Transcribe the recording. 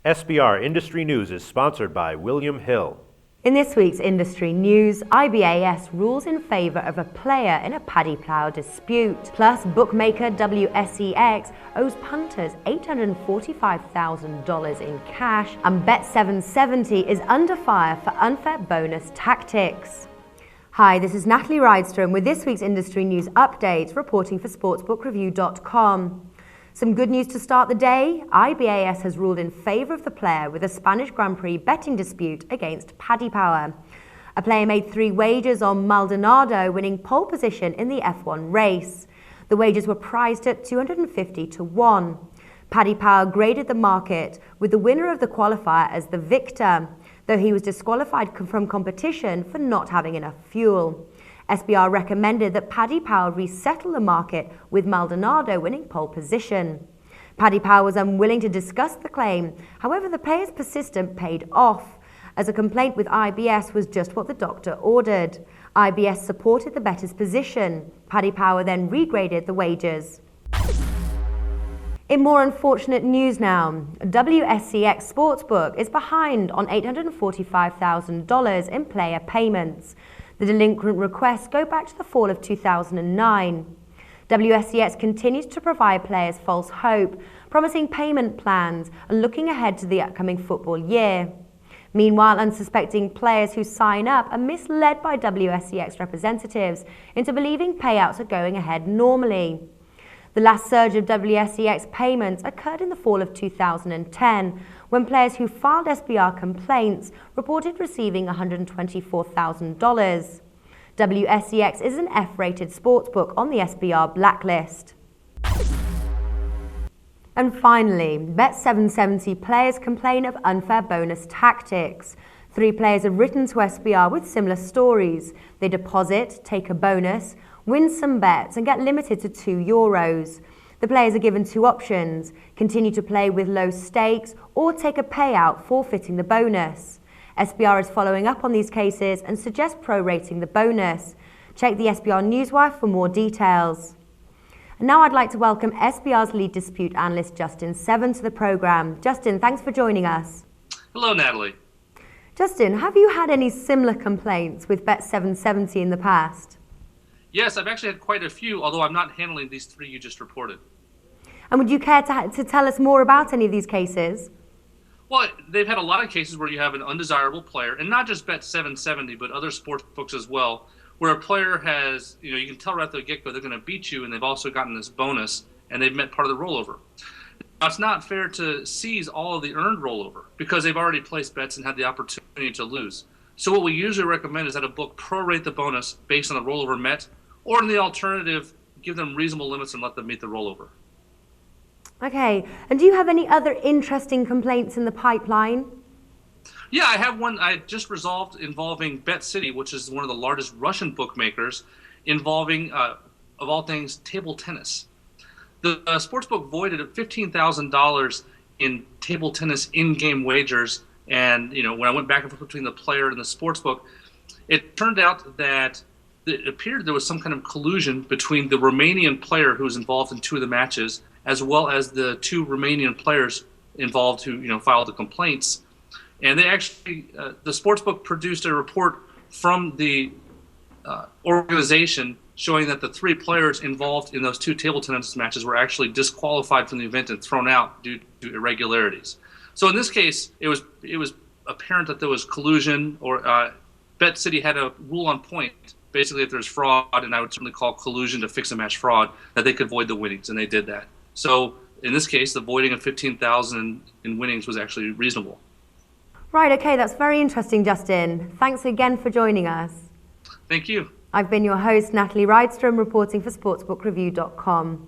SBR Industry News is sponsored by William Hill. In this week's industry news, IBAS rules in favour of a player in a PaddyPower dispute. Plus, bookmaker WSEX owes punters $845,000 in cash, and Bet770 is under fire for unfair bonus tactics. Hi, this is Natalie Rydstrom with this week's industry news update, reporting for sportsbookreview.com. Some good news to start the day. IBAS has ruled in favour of the player with a Spanish Grand Prix betting dispute against PaddyPower. A player made 3 wagers on Maldonado winning pole position in the F1 race. The wagers were priced at 250 to 1. PaddyPower graded the market with the winner of the qualifier as the victor, though he was disqualified from competition for not having enough fuel. SBR recommended that PaddyPower resettle the market with Maldonado winning pole position. PaddyPower was unwilling to discuss the claim. However, the player's persistence paid off, as a complaint with IBS was just what the doctor ordered. IBS supported the bettor's position. PaddyPower then regraded the wagers. In more unfortunate news now, WSEX Sportsbook is behind on $845,000 in player payments. The delinquent requests go back to the fall of 2009. WSEX continues to provide players false hope, promising payment plans and looking ahead to the upcoming football year. Meanwhile, unsuspecting players who sign up are misled by WSEX representatives into believing payouts are going ahead normally. The last surge of WSEX payments occurred in the fall of 2010, when players who filed SBR complaints reported receiving $124,000. WSEX is an F-rated sportsbook on the SBR blacklist. And finally, Bet770 players complain of unfair bonus tactics. 3 players have written to SBR with similar stories. They deposit, take a bonus, win some bets and get limited to €2. The players are given 2 options: continue to play with low stakes or take a payout forfeiting the bonus. SBR is following up on these cases and suggests prorating the bonus. Check the SBR Newswire for more details. And now I'd like to welcome SBR's lead dispute analyst Justin Seven to the programme. Justin, thanks for joining us. Hello, Natalie. Justin, have you had any similar complaints with Bet770 in the past? Yes, I've actually had quite a few, although I'm not handling these 3 you just reported. And would you care to tell us more about any of these cases? Well, they've had a lot of cases where you have an undesirable player, and not just Bet770, but other sports books as well, where a player has, you can tell right at the get-go they're going to beat you, and they've also gotten this bonus, and they've met part of the rollover. Now, it's not fair to seize all of the earned rollover, because they've already placed bets and had the opportunity to lose. So what we usually recommend is that a book prorate the bonus based on the rollover met, or in the alternative, give them reasonable limits and let them meet the rollover. Okay, and do you have any other interesting complaints in the pipeline? Yeah, I have one I just resolved involving Bet City, which is one of the largest Russian bookmakers, involving, of all things, table tennis. The sportsbook voided $15,000 in table tennis in-game wagers, and when I went back and forth between the player and the sportsbook, it turned out that it appeared there was some kind of collusion between the Romanian player who was involved in 2 of the matches, as well as the 2 Romanian players involved who filed the complaints. And they actually, the sportsbook produced a report from the organization showing that the 3 players involved in those 2 table tennis matches were actually disqualified from the event and thrown out due to irregularities. So in this case, it was apparent that there was collusion, or Bet City had a rule on point. Basically, if there's fraud, and I would certainly call collusion to fix a match fraud, that they could void the winnings, and they did that. So in this case, the voiding of $15,000 in winnings was actually reasonable. Right, okay, that's very interesting, Justin. Thanks again for joining us. Thank you. I've been your host, Natalie Rydstrom, reporting for sportsbookreview.com.